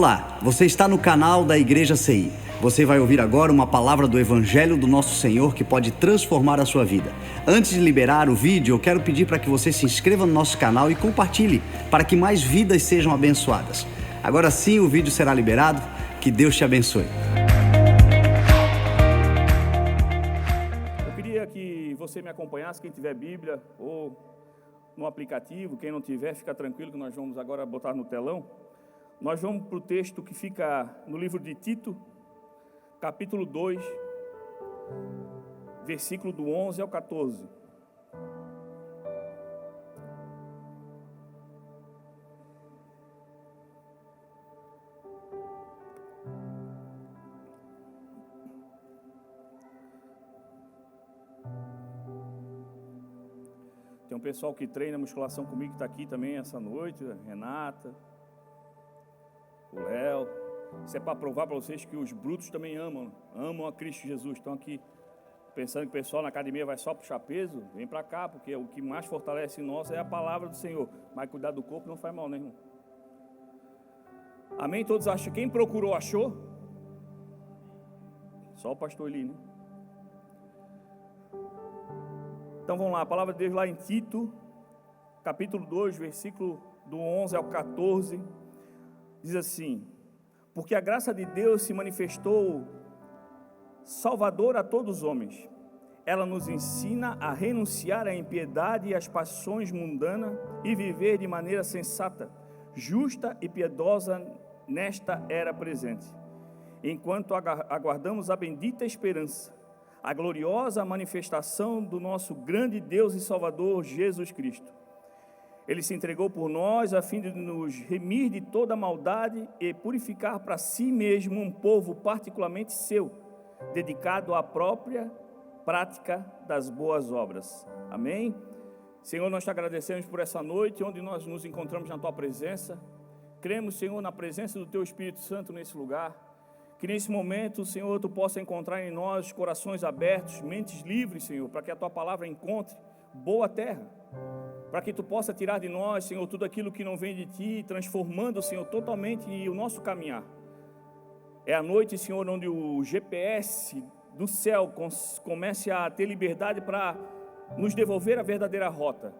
Olá, você está no canal da Igreja CI. Você vai ouvir agora uma palavra do Evangelho do Nosso Senhor que pode transformar a sua vida. Antes de liberar o vídeo, eu quero pedir para que você se inscreva no nosso canal e compartilhe, para que mais vidas sejam abençoadas. Agora sim o vídeo será liberado. Que Deus te abençoe. Eu queria que você me acompanhasse, quem tiver Bíblia ou no aplicativo, quem não tiver, fica tranquilo que nós vamos agora botar no telão. Nós vamos para o texto que fica no livro de Tito, capítulo 2, versículo do 11 ao 14. Tem um pessoal que treina musculação comigo que está aqui também essa noite, a Renata, o Léo. Isso é para provar para vocês que os brutos também amam a Cristo Jesus. Estão aqui pensando que o pessoal na academia vai só puxar peso. Vem para cá, porque o que mais fortalece em nós é a palavra do Senhor. Mas cuidar do corpo não faz mal, né, irmão? Amém? Todos acham? Quem procurou, achou? Só o pastor Eli, né? Então vamos lá, a palavra de Deus lá em Tito, capítulo 2, versículo do 11 ao 14, diz assim: porque a graça de Deus se manifestou salvadora a todos os homens. Ela nos ensina a renunciar à impiedade e às paixões mundanas e viver de maneira sensata, justa e piedosa nesta era presente, enquanto aguardamos a bendita esperança, a gloriosa manifestação do nosso grande Deus e Salvador Jesus Cristo. Ele se entregou por nós a fim de nos remir de toda maldade e purificar para si mesmo um povo particularmente seu, dedicado à própria prática das boas obras. Amém? Senhor, nós te agradecemos por essa noite, onde nós nos encontramos na tua presença. Cremos, Senhor, na presença do teu Espírito Santo nesse lugar. Que nesse momento, Senhor, tu possa encontrar em nós corações abertos, mentes livres, Senhor, para que a tua palavra encontre boa terra, para que tu possa tirar de nós, Senhor, tudo aquilo que não vem de ti, transformando, Senhor, totalmente o nosso caminhar. É a noite, Senhor, onde o GPS do céu comece a ter liberdade para nos devolver a verdadeira rota,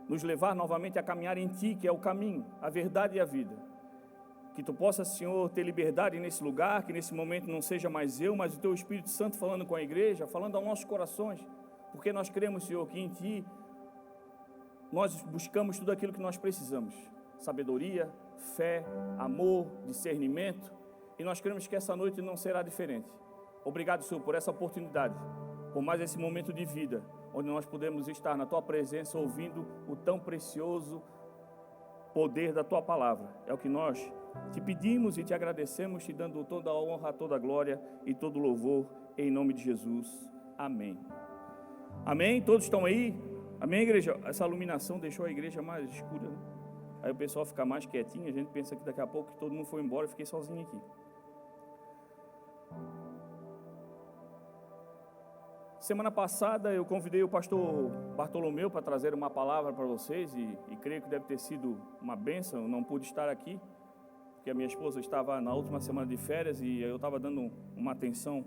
nos levar novamente a caminhar em ti, que é o caminho, a verdade e a vida. Que tu possa, Senhor, ter liberdade nesse lugar, que nesse momento não seja mais eu, mas o teu Espírito Santo falando com a igreja, falando aos nossos corações, porque nós cremos, Senhor, que em ti nós buscamos tudo aquilo que nós precisamos: sabedoria, fé, amor, discernimento, e nós cremos que essa noite não será diferente. Obrigado, Senhor, por essa oportunidade, por mais esse momento de vida, onde nós podemos estar na tua presença, ouvindo o tão precioso poder da tua palavra. É o que nós te pedimos e te agradecemos, te dando toda a honra, toda a glória e todo o louvor, em nome de Jesus. Amém. Amém? Todos estão aí? Amém, igreja? Essa iluminação deixou a igreja mais escura, né? Aí o pessoal fica mais quietinho, a gente pensa que daqui a pouco que todo mundo foi embora, eu fiquei sozinho aqui. Semana passada eu convidei o pastor Bartolomeu para trazer uma palavra para vocês e creio que deve ter sido uma bênção. Eu não pude estar aqui, porque a minha esposa estava na última semana de férias e eu estava dando uma atenção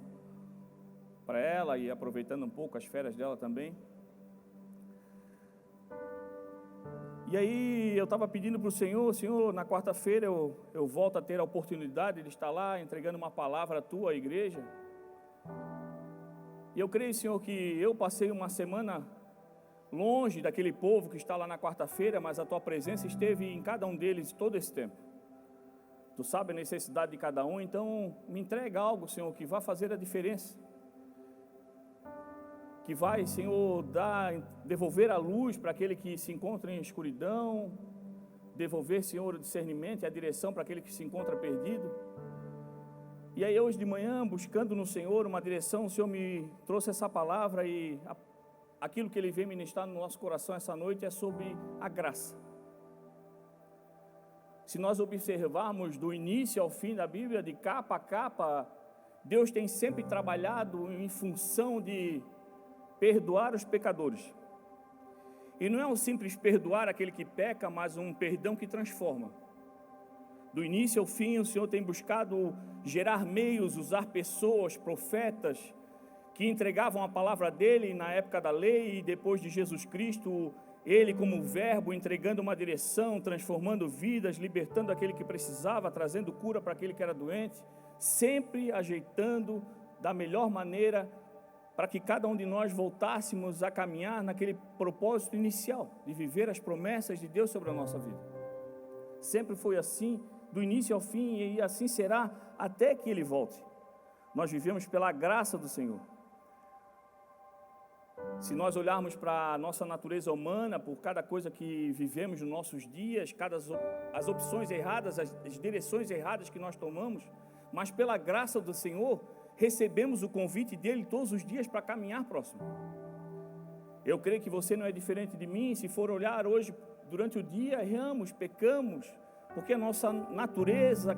para ela e aproveitando um pouco as férias dela também. E aí eu estava pedindo para o Senhor, na quarta-feira eu volto a ter a oportunidade de estar lá entregando uma palavra à tua igreja. E eu creio, Senhor, que eu passei uma semana longe daquele povo que está lá na quarta-feira, mas a tua presença esteve em cada um deles todo esse tempo. Tu sabe a necessidade de cada um, então me entrega algo, Senhor, que vai fazer a diferença. Que vai, Senhor, devolver a luz para aquele que se encontra em escuridão, devolver, Senhor, o discernimento e a direção para aquele que se encontra perdido. E aí hoje de manhã, buscando no Senhor uma direção, o Senhor me trouxe essa palavra e aquilo que Ele vem ministrar no nosso coração essa noite é sobre a graça. Se nós observarmos do início ao fim da Bíblia, de capa a capa, Deus tem sempre trabalhado em função de perdoar os pecadores. E não é um simples perdoar aquele que peca, mas um perdão que transforma. Do início ao fim, o Senhor tem buscado gerar meios, usar pessoas, profetas, que entregavam a palavra dele na época da lei e depois de Jesus Cristo, ele como verbo, entregando uma direção, transformando vidas, libertando aquele que precisava, trazendo cura para aquele que era doente, sempre ajeitando da melhor maneira para que cada um de nós voltássemos a caminhar naquele propósito inicial, de viver as promessas de Deus sobre a nossa vida. Sempre foi assim, do início ao fim, e assim será até que Ele volte. Nós vivemos pela graça do Senhor. Se nós olharmos para a nossa natureza humana, por cada coisa que vivemos nos nossos dias, as opções erradas, as direções erradas que nós tomamos, mas pela graça do Senhor, recebemos o convite dEle todos os dias para caminhar próximo. Eu creio que você não é diferente de mim. Se for olhar hoje, durante o dia, erramos, pecamos, porque a nossa natureza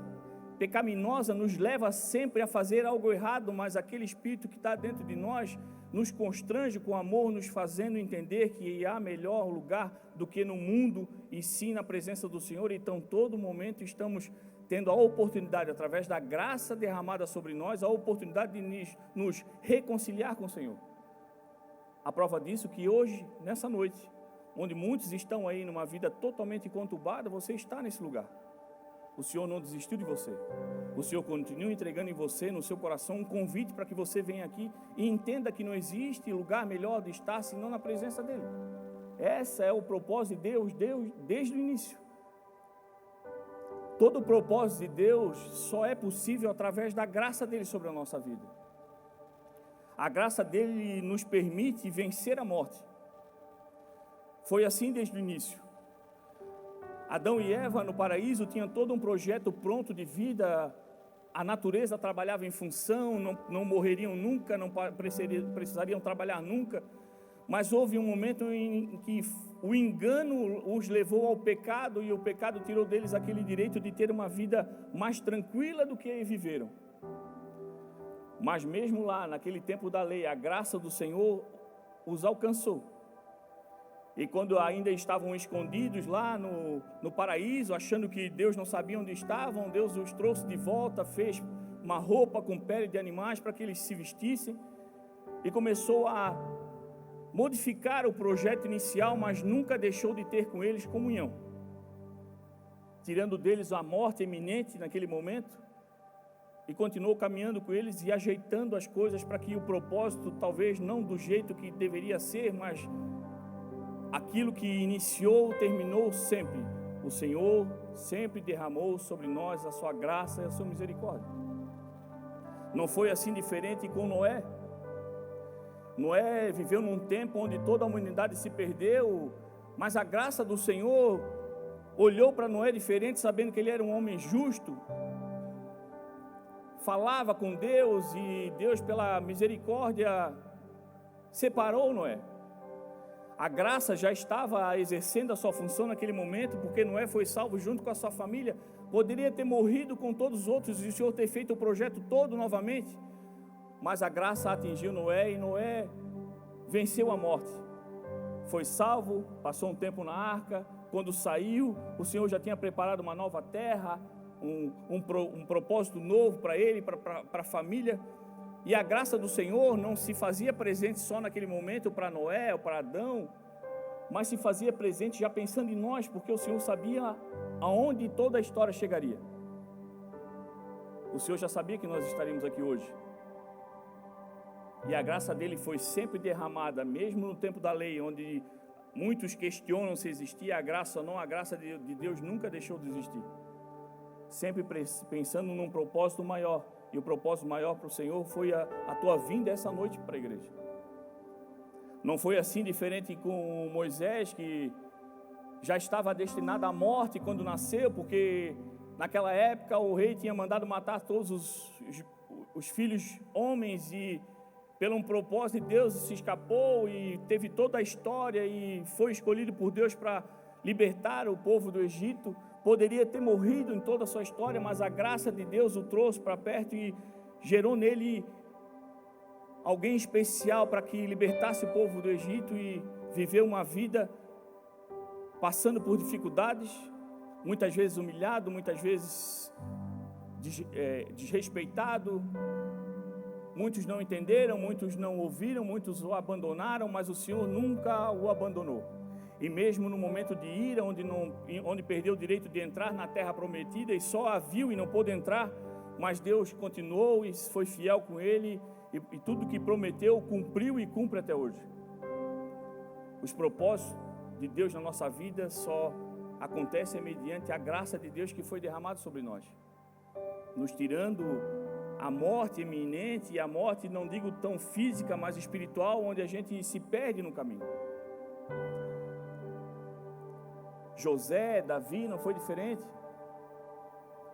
pecaminosa nos leva sempre a fazer algo errado, mas aquele Espírito que está dentro de nós nos constrange com amor, nos fazendo entender que há melhor lugar do que no mundo, e sim na presença do Senhor. Então, todo momento estamos tendo a oportunidade, através da graça derramada sobre nós, a oportunidade de nos reconciliar com o Senhor. A prova disso que hoje, nessa noite, onde muitos estão aí numa vida totalmente conturbada, você está nesse lugar. O Senhor não desistiu de você. O Senhor continua entregando em você, no seu coração, um convite para que você venha aqui e entenda que não existe lugar melhor de estar senão na presença dEle. Esse é o propósito de Deus desde o início. Todo o propósito de Deus só é possível através da graça dEle sobre a nossa vida. A graça dEle nos permite vencer a morte. Foi assim desde o início. Adão e Eva no paraíso tinham todo um projeto pronto de vida. A natureza trabalhava em função, não morreriam nunca, não precisariam trabalhar nunca. Mas houve um momento em que o engano os levou ao pecado, e o pecado tirou deles aquele direito de ter uma vida mais tranquila do que viveram. Mas mesmo lá, naquele tempo da lei, a graça do Senhor os alcançou. E quando ainda estavam escondidos lá no paraíso, achando que Deus não sabia onde estavam, Deus os trouxe de volta, fez uma roupa com pele de animais para que eles se vestissem, e começou a modificar o projeto inicial, mas nunca deixou de ter com eles comunhão, tirando deles a morte iminente naquele momento, e continuou caminhando com eles e ajeitando as coisas para que o propósito, talvez não do jeito que deveria ser, mas aquilo que iniciou, terminou sempre. O Senhor sempre derramou sobre nós a sua graça e a sua misericórdia. Não foi assim diferente com Noé. Noé viveu num tempo onde toda a humanidade se perdeu, mas a graça do Senhor olhou para Noé diferente, sabendo que ele era um homem justo, falava com Deus, e Deus, pela misericórdia, separou Noé. A graça já estava exercendo a sua função naquele momento, porque Noé foi salvo junto com a sua família. Poderia ter morrido com todos os outros e o Senhor ter feito o projeto todo novamente, mas a graça atingiu Noé, e Noé venceu a morte. Foi salvo, passou um tempo na arca. Quando saiu, o Senhor já tinha preparado uma nova terra, um propósito novo para ele, para a família. E a graça do Senhor não se fazia presente só naquele momento para Noé ou para Adão, mas se fazia presente já pensando em nós, porque o Senhor sabia aonde toda a história chegaria. O Senhor já sabia que nós estaríamos aqui hoje. E a graça dele foi sempre derramada, mesmo no tempo da lei, onde muitos questionam se existia a graça ou não. A graça de Deus nunca deixou de existir, sempre pensando num propósito maior. E o propósito maior para o Senhor foi a tua vinda essa noite para a igreja. Não foi assim diferente com Moisés, que já estava destinado à morte quando nasceu, porque naquela época o rei tinha mandado matar todos os filhos homens, e pelo um propósito de Deus se escapou e teve toda a história e foi escolhido por Deus para libertar o povo do Egito. Poderia ter morrido em toda a sua história, mas a graça de Deus o trouxe para perto e gerou nele alguém especial para que libertasse o povo do Egito, e viveu uma vida passando por dificuldades, muitas vezes humilhado, muitas vezes desrespeitado. Muitos não entenderam, muitos não ouviram, muitos o abandonaram, mas o Senhor nunca o abandonou. E mesmo no momento de ira, onde perdeu o direito de entrar na terra prometida e só a viu e não pôde entrar, mas Deus continuou e foi fiel com ele, e tudo que prometeu cumpriu e cumpre até hoje. Os propósitos de Deus na nossa vida só acontecem mediante a graça de Deus que foi derramada sobre nós, nos tirando a morte iminente, e a morte, não digo tão física, mas espiritual, onde a gente se perde no caminho. José, Davi não foi diferente.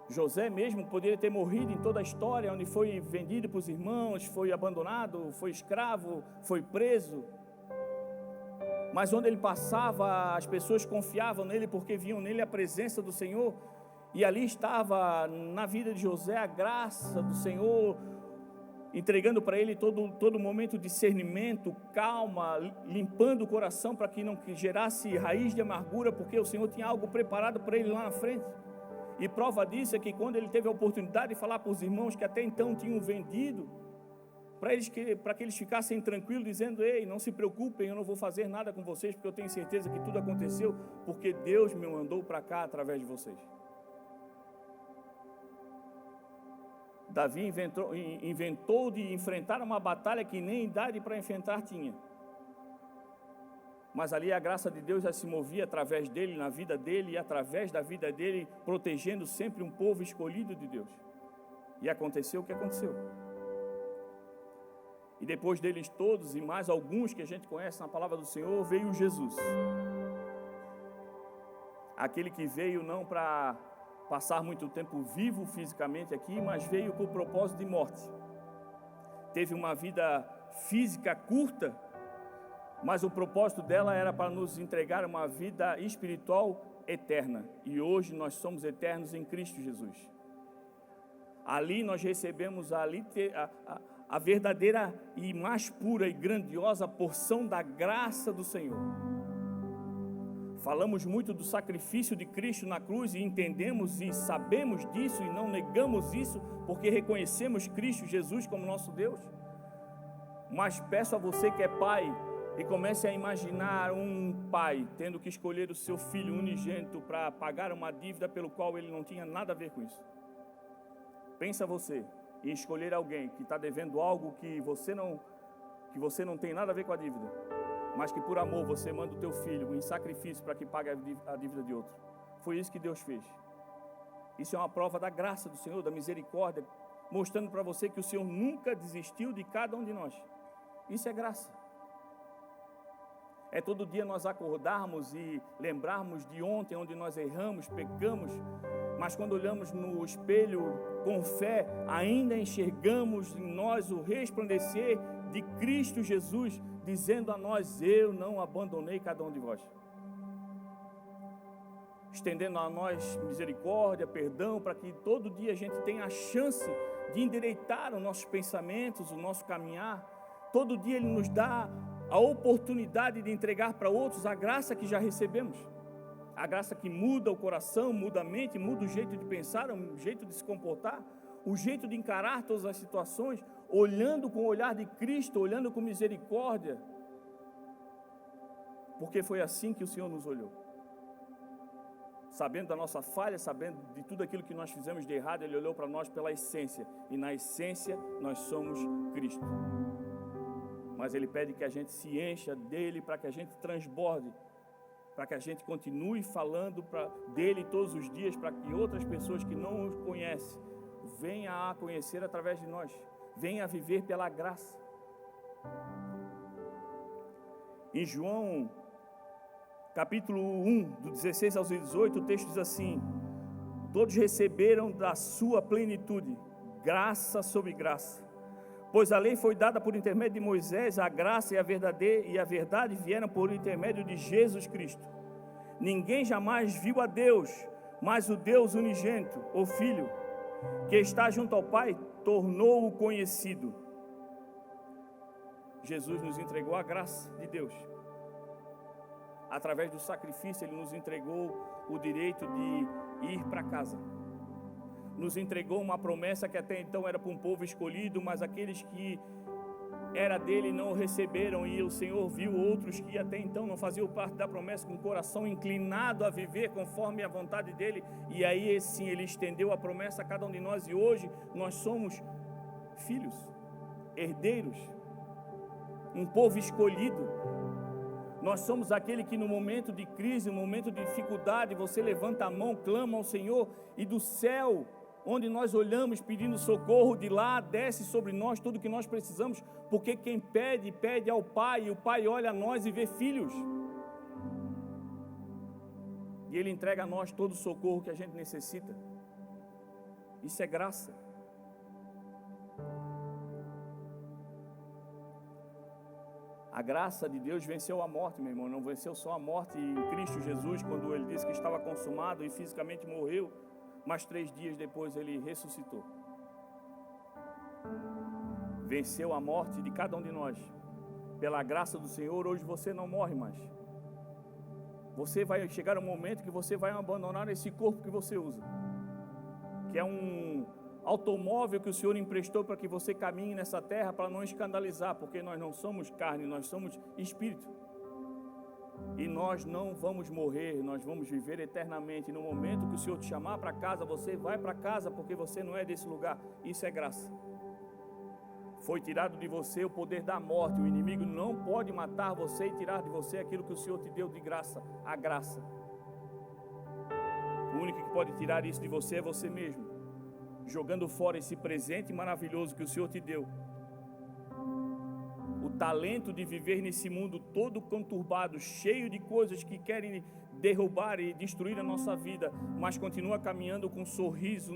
José mesmo poderia ter morrido em toda a história, onde foi vendido para os irmãos, foi abandonado, foi escravo, foi preso. Mas onde ele passava, as pessoas confiavam nele porque viam nele a presença do Senhor. E ali estava na vida de José a graça do Senhor, entregando para ele todo momento de discernimento, calma, limpando o coração para que não gerasse raiz de amargura, porque o Senhor tinha algo preparado para ele lá na frente. E prova disso é que quando ele teve a oportunidade de falar para os irmãos que até então tinham vendido, para que eles ficassem tranquilos, dizendo: ei, não se preocupem, eu não vou fazer nada com vocês, porque eu tenho certeza que tudo aconteceu, porque Deus me mandou para cá através de vocês. Davi inventou de enfrentar uma batalha que nem idade para enfrentar tinha. Mas ali a graça de Deus já se movia através dele, na vida dele, e através da vida dele, protegendo sempre um povo escolhido de Deus. E aconteceu o que aconteceu. E depois deles todos, e mais alguns que a gente conhece na palavra do Senhor, veio Jesus. Aquele que veio não para passar muito tempo vivo fisicamente aqui, mas veio com o propósito de morte. Teve uma vida física curta, mas o propósito dela era para nos entregar uma vida espiritual eterna. E hoje nós somos eternos em Cristo Jesus. Ali nós recebemos a verdadeira e mais pura e grandiosa porção da graça do Senhor. Falamos muito do sacrifício de Cristo na cruz e entendemos e sabemos disso e não negamos isso, porque reconhecemos Cristo Jesus como nosso Deus. Mas peço a você que é pai e comece a imaginar um pai tendo que escolher o seu filho unigênito para pagar uma dívida pelo qual ele não tinha nada a ver com isso. Pensa você em escolher alguém que está devendo algo que você não tem nada a ver com a dívida, mas que por amor você manda o teu filho em sacrifício para que pague a dívida de outro. Foi isso que Deus fez. Isso é uma prova da graça do Senhor, da misericórdia, mostrando para você que o Senhor nunca desistiu de cada um de nós. Isso é graça. É todo dia nós acordarmos e lembrarmos de ontem, onde nós erramos, pecamos, mas quando olhamos no espelho com fé, ainda enxergamos em nós o resplandecer de Cristo Jesus, dizendo a nós: eu não abandonei cada um de vós. Estendendo a nós misericórdia, perdão, para que todo dia a gente tenha a chance de endireitar os nossos pensamentos, o nosso caminhar. Todo dia Ele nos dá a oportunidade de entregar para outros a graça que já recebemos. A graça que muda o coração, muda a mente, muda o jeito de pensar, o jeito de se comportar, o jeito de encarar todas as situações, olhando com o olhar de Cristo, olhando com misericórdia. Porque foi assim que o Senhor nos olhou. Sabendo da nossa falha, sabendo de tudo aquilo que nós fizemos de errado, Ele olhou para nós pela essência. E na essência nós somos Cristo. Mas Ele pede que a gente se encha dEle para que a gente transborde, para que a gente continue falando dEle todos os dias, para que outras pessoas que não o conhecem venham a conhecer através de nós, venham a viver pela graça. Em João, capítulo 1, do 16 ao 18, o texto diz assim: todos receberam da sua plenitude, graça sobre graça. Pois a lei foi dada por intermédio de Moisés, a graça e a verdade vieram por intermédio de Jesus Cristo. Ninguém jamais viu a Deus, mas o Deus unigênito, o Filho, que está junto ao Pai, tornou-o conhecido. Jesus nos entregou a graça de Deus. através do sacrifício, Ele nos entregou o direito de ir para casa. Nos entregou uma promessa que até então era para um povo escolhido, mas aqueles que era dele não o receberam, e o Senhor viu outros que até então não faziam parte da promessa, com o coração inclinado a viver conforme a vontade dele, e aí sim Ele estendeu a promessa a cada um de nós, e hoje nós somos filhos, herdeiros, um povo escolhido. Nós somos aquele que no momento de crise, no momento de dificuldade, você levanta a mão, clama ao Senhor, e do céu, onde nós olhamos pedindo socorro, de lá desce sobre nós tudo o que nós precisamos, porque quem pede, pede ao Pai, e o Pai olha a nós e vê filhos, e Ele entrega a nós todo o socorro que a gente necessita. Isso é graça. A graça de Deus venceu a morte, meu irmão. Não venceu só a morte em Cristo Jesus, quando Ele disse que estava consumado e fisicamente morreu, mas 3 dias depois Ele ressuscitou. Venceu a morte de cada um de nós. Pela graça do Senhor, hoje você não morre mais. Você vai chegar um momento que você vai abandonar esse corpo que você usa, que é um automóvel que o Senhor emprestou para que você caminhe nessa terra, para não escandalizar, porque nós não somos carne, nós somos espírito, e nós não vamos morrer, nós vamos viver eternamente. No momento que o Senhor te chamar para casa, você vai para casa, porque você não é desse lugar. Isso é graça. Foi tirado de você o poder da morte. O inimigo não pode matar você e tirar de você aquilo que o Senhor te deu de graça, a graça. O único que pode tirar isso de você é você mesmo, jogando fora esse presente maravilhoso que o Senhor te deu. O talento de viver nesse mundo todo conturbado, cheio de coisas que querem derrubar e destruir a nossa vida, mas continua caminhando com um sorriso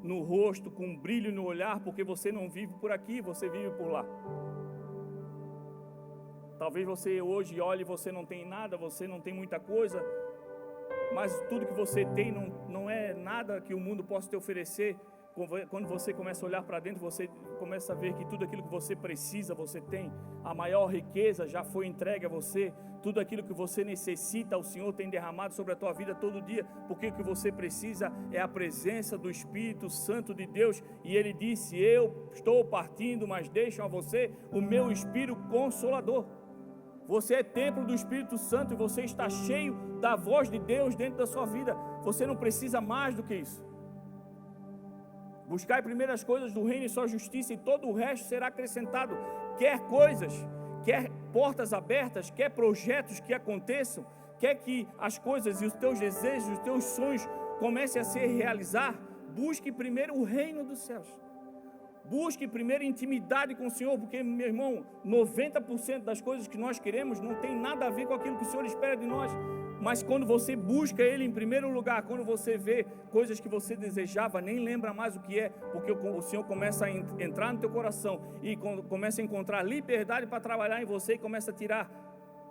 no rosto, com um brilho no olhar, porque você não vive por aqui, você vive por lá. Talvez você hoje olhe e você não tem nada, você não tem muita coisa, mas tudo que você tem não é nada que o mundo possa te oferecer. Quando você começa a olhar para dentro, você começa a ver que tudo aquilo que você precisa, você tem. A maior riqueza já foi entregue a você. Tudo aquilo que você necessita, o Senhor tem derramado sobre a tua vida todo dia, porque o que você precisa é a presença do Espírito Santo de Deus. E Ele disse: eu estou partindo, mas deixo a você o meu Espírito Consolador. Você é templo do Espírito Santo e você está cheio da voz de Deus dentro da sua vida. Você não precisa mais do que isso. Buscai primeiro as coisas do reino e sua justiça, e todo o resto será acrescentado. Quer coisas, quer portas abertas, quer projetos que aconteçam, quer que as coisas e os teus desejos, os teus sonhos comecem a se realizar, busque primeiro o reino dos céus. Busque primeiro intimidade com o Senhor, porque, meu irmão, 90% das coisas que nós queremos não tem nada a ver com aquilo que o Senhor espera de nós. Mas quando você busca Ele em primeiro lugar, quando você vê coisas que você desejava, nem lembra mais o que é, porque o Senhor começa a entrar no teu coração e começa a encontrar liberdade para trabalhar em você, e começa a tirar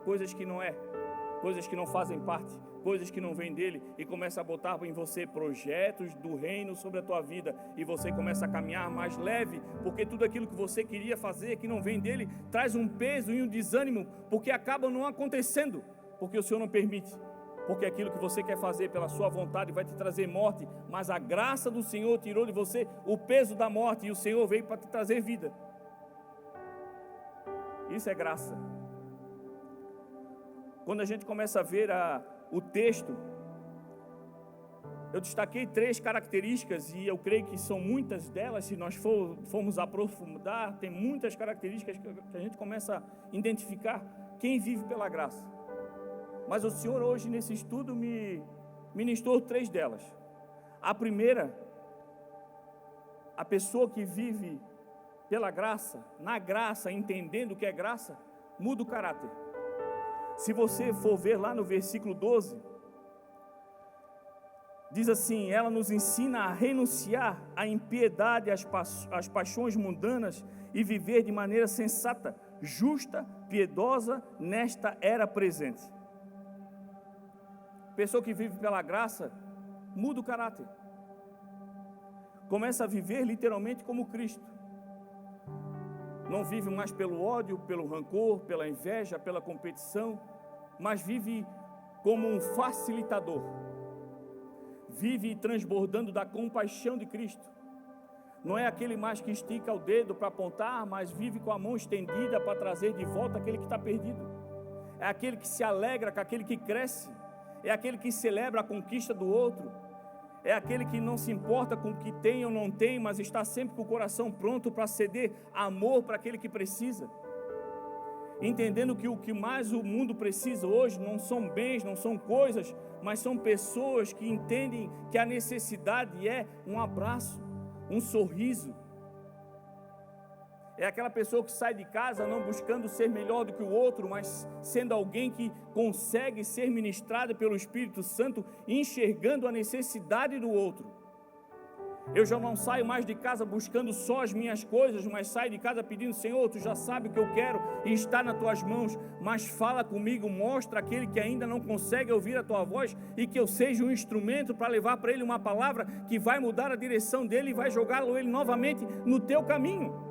coisas que não é, coisas que não fazem parte, coisas que não vêm dele, e começa a botar em você projetos do reino sobre a tua vida, e você começa a caminhar mais leve, porque tudo aquilo que você queria fazer, que não vem dele, traz um peso e um desânimo, porque acaba não acontecendo, porque o Senhor não permite, porque aquilo que você quer fazer pela sua vontade vai te trazer morte, mas a graça do Senhor tirou de você o peso da morte, e o Senhor veio para te trazer vida. Isso é graça. Quando a gente começa a ver o texto, eu destaquei 3 características, e eu creio que são muitas delas. Se nós formos aprofundar, tem muitas características que a gente começa a identificar quem vive pela graça. Mas o Senhor hoje nesse estudo me ministrou 3 delas. A primeira, a pessoa que vive pela graça, na graça, entendendo o que é graça, muda o caráter. Se você for ver lá no versículo 12, diz assim: ela nos ensina a renunciar à impiedade, às paixões mundanas, e viver de maneira sensata, justa, piedosa nesta era presente. Pessoa que vive pela graça muda o caráter, começa a viver literalmente como Cristo. Não vive mais pelo ódio, pelo rancor, pela inveja, pela competição, mas vive como um facilitador. Vive transbordando da compaixão de Cristo. Não é aquele mais que estica o dedo para apontar, mas vive com a mão estendida para trazer de volta aquele que está perdido. É aquele que se alegra com aquele que cresce. É aquele que celebra a conquista do outro. É aquele que não se importa com o que tem ou não tem, mas está sempre com o coração pronto para ceder amor para aquele que precisa. Entendendo que o que mais o mundo precisa hoje não são bens, não são coisas, mas são pessoas que entendem que a necessidade é um abraço, um sorriso. É aquela pessoa que sai de casa não buscando ser melhor do que o outro, mas sendo alguém que consegue ser ministrado pelo Espírito Santo, enxergando a necessidade do outro. Eu já não saio mais de casa buscando só as minhas coisas, mas saio de casa pedindo: Senhor, Tu já sabe o que eu quero e está nas Tuas mãos, mas fala comigo, mostra aquele que ainda não consegue ouvir a Tua voz e que eu seja um instrumento para levar para ele uma palavra que vai mudar a direção dele e vai jogá-lo ele novamente no Teu caminho.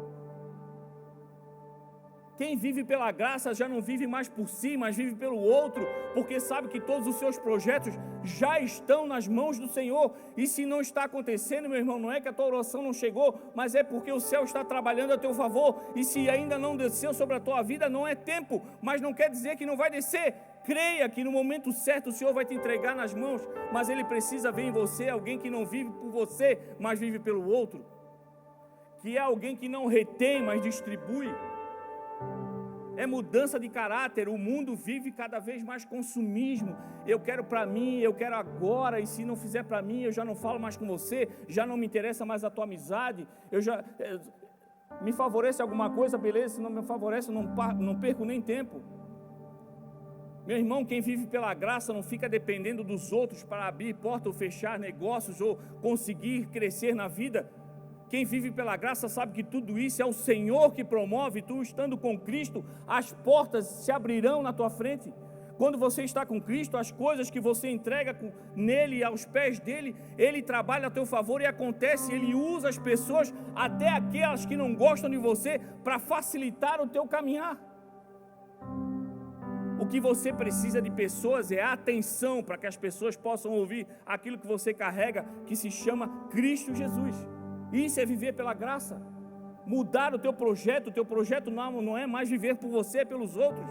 Quem vive pela graça já não vive mais por si, mas vive pelo outro, porque sabe que todos os seus projetos já estão nas mãos do Senhor. E se não está acontecendo, meu irmão, não é que a tua oração não chegou, mas é porque o céu está trabalhando a teu favor. E se ainda não desceu sobre a tua vida, não é tempo, mas não quer dizer que não vai descer. Creia que no momento certo o Senhor vai te entregar nas mãos, mas Ele precisa ver em você alguém que não vive por você, mas vive pelo outro, que é alguém que não retém, mas distribui. É mudança de caráter. O mundo vive cada vez mais consumismo. Eu quero para mim, eu quero agora, e se não fizer para mim, eu já não falo mais com você, já não me interessa mais a tua amizade, me favorece alguma coisa, beleza, se não me favorece, eu não perco nem tempo. Meu irmão, quem vive pela graça não fica dependendo dos outros para abrir porta ou fechar negócios ou conseguir crescer na vida. Quem vive pela graça sabe que tudo isso é o Senhor que promove. Tu estando com Cristo, as portas se abrirão na tua frente. Quando você está com Cristo, as coisas que você entrega nele, aos pés dele, ele trabalha a teu favor e acontece. Ele usa as pessoas, até aquelas que não gostam de você, para facilitar o teu caminhar. O que você precisa de pessoas é atenção, para que as pessoas possam ouvir aquilo que você carrega, que se chama Cristo Jesus. Isso é viver pela graça. Mudar o teu projeto não é mais viver por você, pelos outros.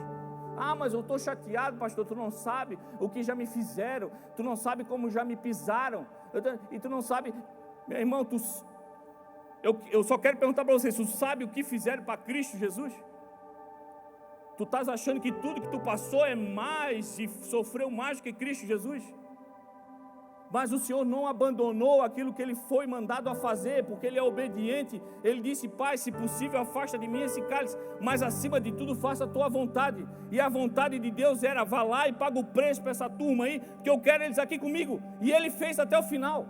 Ah, mas eu estou chateado, pastor, tu não sabe o que já me fizeram, tu não sabe como já me pisaram, e tu não sabe, meu irmão, eu só quero perguntar para você, tu sabe o que fizeram para Cristo Jesus? Tu estás achando que tudo que tu passou é mais, e sofreu mais do que Cristo Jesus? Mas o Senhor não abandonou aquilo que Ele foi mandado a fazer, porque Ele é obediente. Ele disse: Pai, se possível afasta de mim esse cálice, mas acima de tudo faça a tua vontade. E a vontade de Deus era: vá lá e paga o preço para essa turma aí, porque eu quero eles aqui comigo. E Ele fez até o final.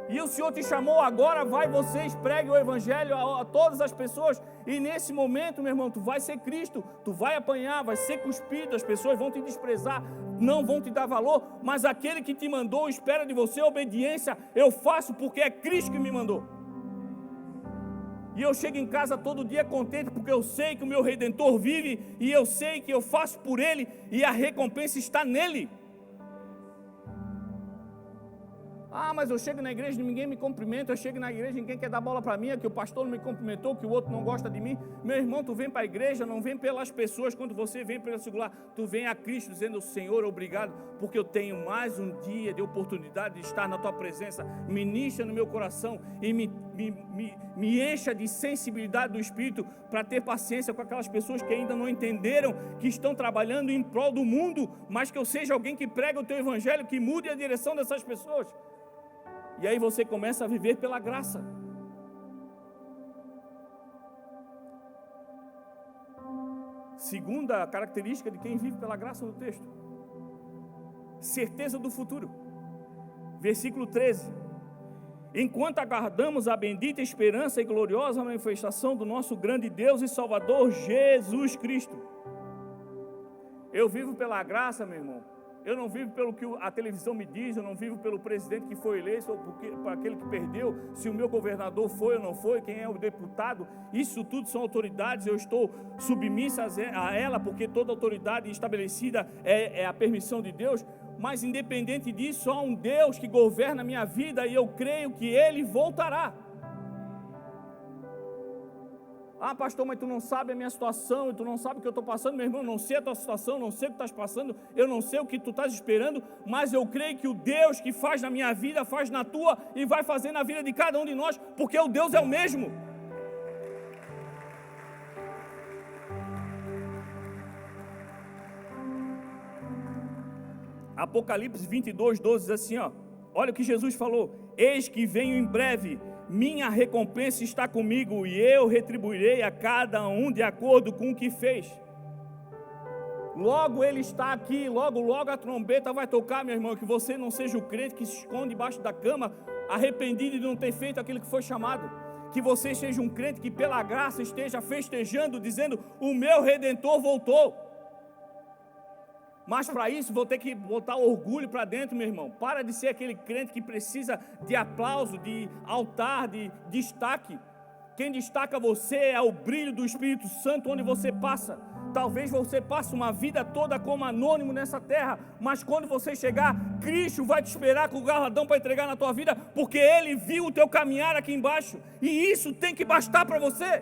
E o Senhor te chamou agora, vai vocês, pregue o Evangelho a todas as pessoas. E nesse momento, meu irmão, tu vai ser Cristo, tu vai apanhar, vai ser cuspido, as pessoas vão te desprezar, não vão te dar valor, mas aquele que te mandou espera de você obediência. Eu faço porque é Cristo que me mandou. E eu chego em casa todo dia contente, porque eu sei que o meu Redentor vive, e eu sei que eu faço por Ele, e a recompensa está nele. Ah, mas eu chego na igreja e ninguém me cumprimenta, eu chego na igreja e ninguém quer dar bola para mim, é que o pastor não me cumprimentou, que o outro não gosta de mim. Meu irmão, tu vem para a igreja, não vem pelas pessoas, quando você vem pelo singular, tu vem a Cristo dizendo: Senhor, obrigado, porque eu tenho mais um dia de oportunidade de estar na tua presença. Ministra no meu coração e me encha de sensibilidade do Espírito, para ter paciência com aquelas pessoas que ainda não entenderam, que estão trabalhando em prol do mundo, mas que eu seja alguém que prega o teu Evangelho, que mude a direção dessas pessoas. E aí você começa a viver pela graça. Segunda característica de quem vive pela graça no texto: certeza do futuro. Versículo 13: enquanto aguardamos a bendita esperança e gloriosa manifestação do nosso grande Deus e Salvador Jesus Cristo. Eu vivo pela graça, meu irmão. Eu não vivo pelo que a televisão me diz, eu não vivo pelo presidente que foi eleito ou por aquele que perdeu, se o meu governador foi ou não foi, quem é o deputado. Isso tudo são autoridades, eu estou submissa a ela, porque toda autoridade estabelecida é a permissão de Deus. Mas independente disso, há um Deus que governa a minha vida e eu creio que Ele voltará. Ah, pastor, mas tu não sabe a minha situação, tu não sabe o que eu estou passando. Meu irmão, não sei a tua situação, não sei o que estás passando, eu não sei o que tu estás esperando, mas eu creio que o Deus que faz na minha vida, faz na tua e vai fazer na vida de cada um de nós, porque o Deus é o mesmo. Apocalipse 22:12 diz assim, ó, olha o que Jesus falou: eis que venho em breve, minha recompensa está comigo e eu retribuirei a cada um de acordo com o que fez. Logo Ele está aqui, logo a trombeta vai tocar, meu irmão. Que você não seja o crente que se esconde debaixo da cama, arrependido de não ter feito aquilo que foi chamado. Que você seja um crente que pela graça esteja festejando, dizendo: o meu Redentor voltou. Mas para isso vou ter que botar orgulho para dentro, meu irmão. Para de ser aquele crente que precisa de aplauso, de altar, de destaque. Quem destaca você é o brilho do Espírito Santo onde você passa. Talvez você passe uma vida toda como anônimo nessa terra, mas quando você chegar, Cristo vai te esperar com o galardão para entregar na tua vida, porque Ele viu o teu caminhar aqui embaixo, e isso tem que bastar para você.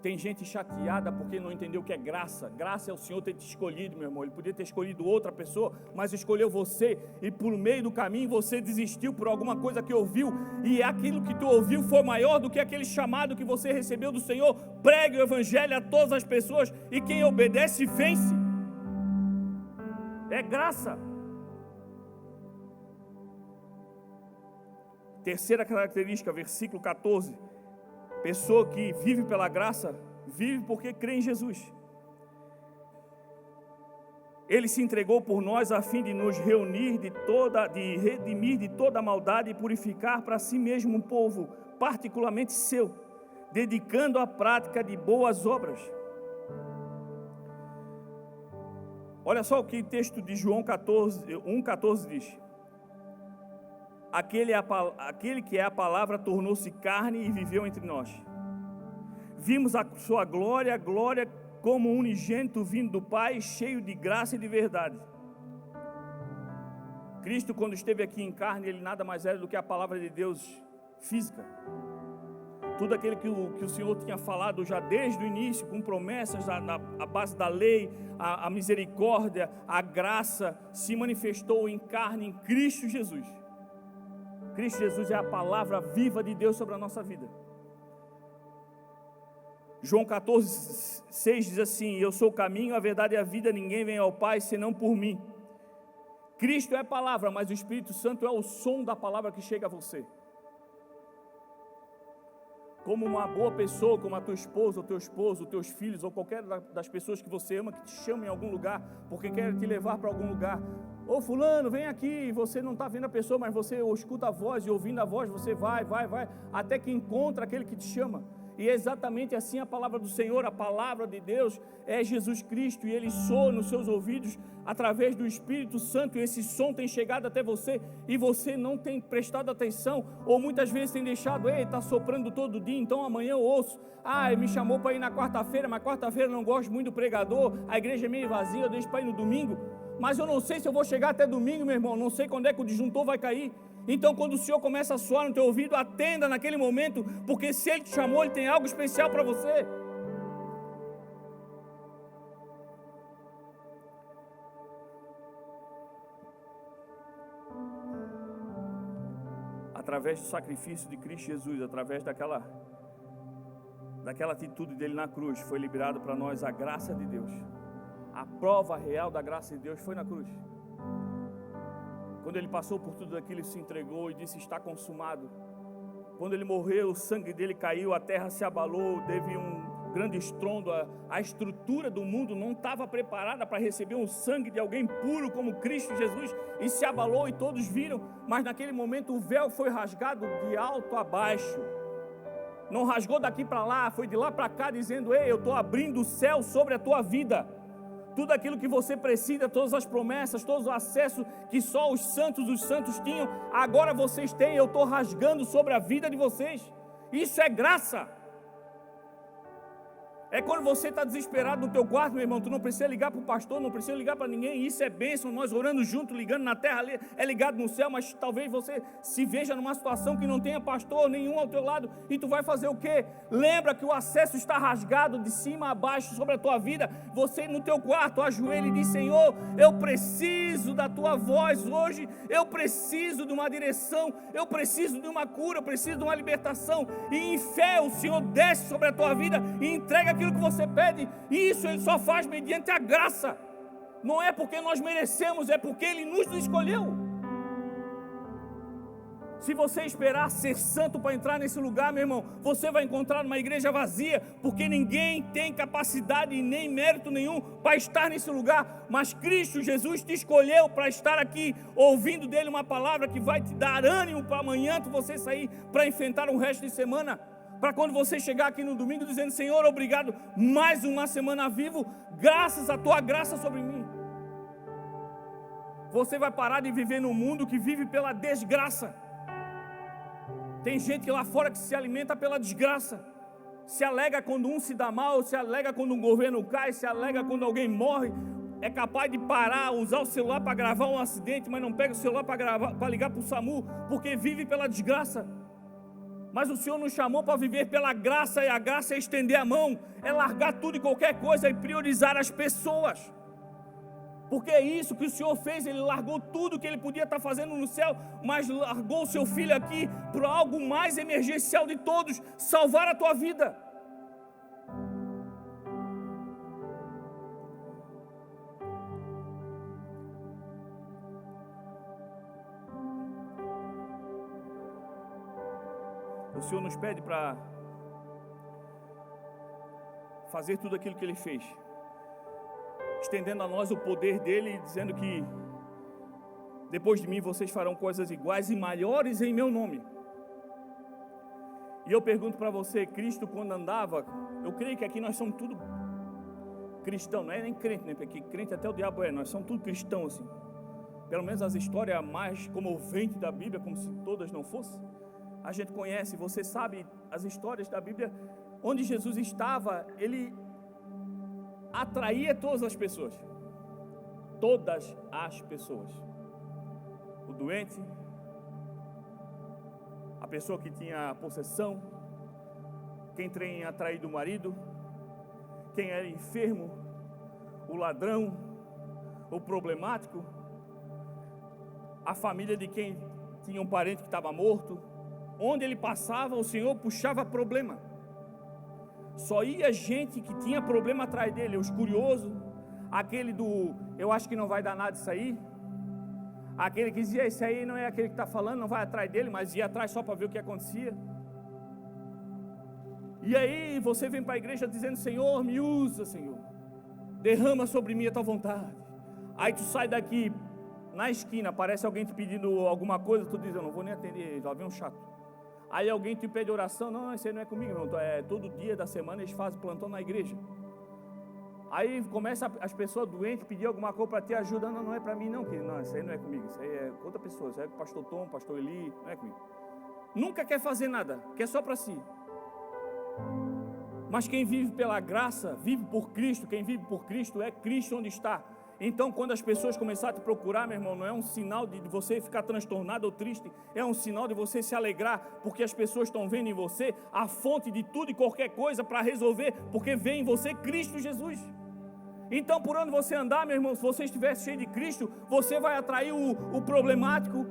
Tem gente chateada porque não entendeu o que é graça. Graça é o Senhor ter te escolhido, meu irmão. Ele podia ter escolhido outra pessoa, mas escolheu você. E por meio do caminho você desistiu por alguma coisa que ouviu. E aquilo que tu ouviu foi maior do que aquele chamado que você recebeu do Senhor. Pregue o Evangelho a todas as pessoas. E quem obedece, vence. É graça. Terceira característica, versículo 14. Pessoa que vive pela graça, vive porque crê em Jesus. Ele se entregou por nós a fim de nos reunir de redimir de toda maldade e purificar para si mesmo um povo particularmente seu, dedicando a prática de boas obras. Olha só o que o texto de João 1,14 diz. Aquele que é a palavra tornou-se carne e viveu entre nós. Vimos a sua glória como um unigênito vindo do Pai, cheio de graça e de verdade. Cristo, quando esteve aqui em carne, Ele nada mais era do que a palavra de Deus física. Tudo aquilo que o Senhor tinha falado já desde o início, com promessas, a base da lei, a misericórdia, a graça, se manifestou em carne em Cristo Jesus. Cristo Jesus é a palavra viva de Deus sobre a nossa vida. João 14:6 diz assim: eu sou o caminho, a verdade e a vida, ninguém vem ao Pai senão por mim. Cristo é a palavra, mas o Espírito Santo é o som da palavra que chega a você. Como uma boa pessoa, como a tua esposa, o teu esposo, os teus filhos, ou qualquer das pessoas que você ama, que te chamam em algum lugar, porque quer te levar para algum lugar. Ô fulano, vem aqui, você não está vendo a pessoa, mas você escuta a voz, e ouvindo a voz, você vai, até que encontra aquele que te chama. E é exatamente assim a palavra do Senhor, a palavra de Deus é Jesus Cristo, e Ele soa nos seus ouvidos através do Espírito Santo, e esse som tem chegado até você, e você não tem prestado atenção, ou muitas vezes tem deixado: ei, está soprando todo dia, então amanhã eu ouço. Ele me chamou para ir na quarta-feira, mas quarta-feira eu não gosto muito do pregador, a igreja é meio vazia, eu deixo para ir no domingo. Mas eu não sei se eu vou chegar até domingo, meu irmão, não sei quando é que o disjuntor vai cair. Então quando o Senhor começa a soar no teu ouvido, atenda naquele momento, porque se Ele te chamou, Ele tem algo especial para você. Através do sacrifício de Cristo Jesus, através daquela atitude dele na cruz, foi liberado para nós a graça de Deus. A prova real da graça de Deus foi na cruz. Quando Ele passou por tudo aquilo, Ele se entregou e disse: está consumado. Quando Ele morreu, o sangue dele caiu, a terra se abalou, teve um grande estrondo, a estrutura do mundo não estava preparada para receber um sangue de alguém puro como Cristo Jesus, e se abalou e todos viram, mas naquele momento o véu foi rasgado de alto a baixo. não rasgou daqui para lá, foi de lá para cá dizendo: ei, eu estou abrindo o céu sobre a tua vida. Tudo aquilo que você precisa, todas as promessas, todo o acesso que só os santos tinham, agora vocês têm, eu estou rasgando sobre a vida de vocês. Isso é graça. É quando você está desesperado no teu quarto, meu irmão, tu não precisa ligar para o pastor, não precisa ligar para ninguém, isso é bênção, nós orando junto, ligando na terra, é ligado no céu, mas talvez você se veja numa situação que não tenha pastor nenhum ao teu lado, e tu vai fazer o quê? Lembra que o acesso está rasgado de cima a baixo sobre a tua vida, você no teu quarto, ajoelha e diz: Senhor, eu preciso da tua voz hoje, eu preciso de uma direção, eu preciso de uma cura, eu preciso de uma libertação, e em fé o Senhor desce sobre a tua vida e entrega aquilo que você pede, e isso Ele só faz mediante a graça, não é porque nós merecemos, é porque Ele nos escolheu. Se você esperar ser santo para entrar nesse lugar, meu irmão, você vai encontrar uma igreja vazia, porque ninguém tem capacidade e nem mérito nenhum para estar nesse lugar, mas Cristo Jesus te escolheu para estar aqui, ouvindo dEle uma palavra que vai te dar ânimo para amanhã, você sair para enfrentar o resto de semana, para quando você chegar aqui no domingo dizendo: Senhor, obrigado, mais uma semana vivo, graças à tua graça sobre mim. Você vai parar de viver num mundo que vive pela desgraça. Tem gente lá fora que se alimenta pela desgraça, se alega quando um se dá mal, se alega quando um governo cai, se alega quando alguém morre, é capaz de parar, usar o celular para gravar um acidente, mas não pega o celular para ligar para o SAMU, porque vive pela desgraça. Mas o Senhor nos chamou para viver pela graça, e a graça é estender a mão, é largar tudo e qualquer coisa e priorizar as pessoas. Porque é isso que o Senhor fez, Ele largou tudo que Ele podia estar fazendo no céu, mas largou o seu Filho aqui para algo mais emergencial de todos, salvar a tua vida. O Senhor nos pede para fazer tudo aquilo que Ele fez, estendendo a nós o poder dEle, dizendo que depois de mim vocês farão coisas iguais e maiores em meu nome. E eu pergunto para você, Cristo quando andava, eu creio que aqui nós somos tudo cristão, não é nem crente, né? Porque crente até o diabo é, nós somos tudo cristão assim. Pelo menos as histórias mais comoventes da Bíblia, como se todas não fossem, a gente conhece, você sabe as histórias da Bíblia, onde Jesus estava, Ele atraía todas as pessoas, o doente, a pessoa que tinha possessão, quem tinha traído o marido, quem era enfermo, o ladrão, o problemático, a família de quem tinha um parente que estava morto. Onde Ele passava, o Senhor puxava problema. Só ia gente que tinha problema atrás dele, os curiosos, aquele do eu acho que não vai dar nada isso aí, aquele que dizia: esse aí não é aquele que está falando, não vai atrás dele, mas ia atrás só para ver o que acontecia. E aí você vem para a igreja dizendo: Senhor, me usa, Senhor, derrama sobre mim a tua vontade. Aí tu sai daqui, na esquina aparece alguém te pedindo alguma coisa, tu diz: eu não vou nem atender, já vem um chato. Aí alguém te pede oração: não, isso aí não é comigo, não. Todo dia da semana eles fazem plantão na igreja. Aí começa as pessoas doentes pedir alguma coisa para ter ajuda. Não, não é para mim não, querido. Não, isso aí não é comigo, isso aí é outra pessoa, isso aí é com o pastor Tom, pastor Eli, não é comigo. Nunca quer fazer nada, quer só para si. Mas quem vive pela graça, vive por Cristo. Quem vive por Cristo é Cristo onde está. Então, quando as pessoas começarem a te procurar, meu irmão, não é um sinal de você ficar transtornado ou triste, é um sinal de você se alegrar, porque as pessoas estão vendo em você a fonte de tudo e qualquer coisa para resolver, porque vê em você Cristo Jesus. Então, por onde você andar, meu irmão, se você estiver cheio de Cristo, você vai atrair o problemático,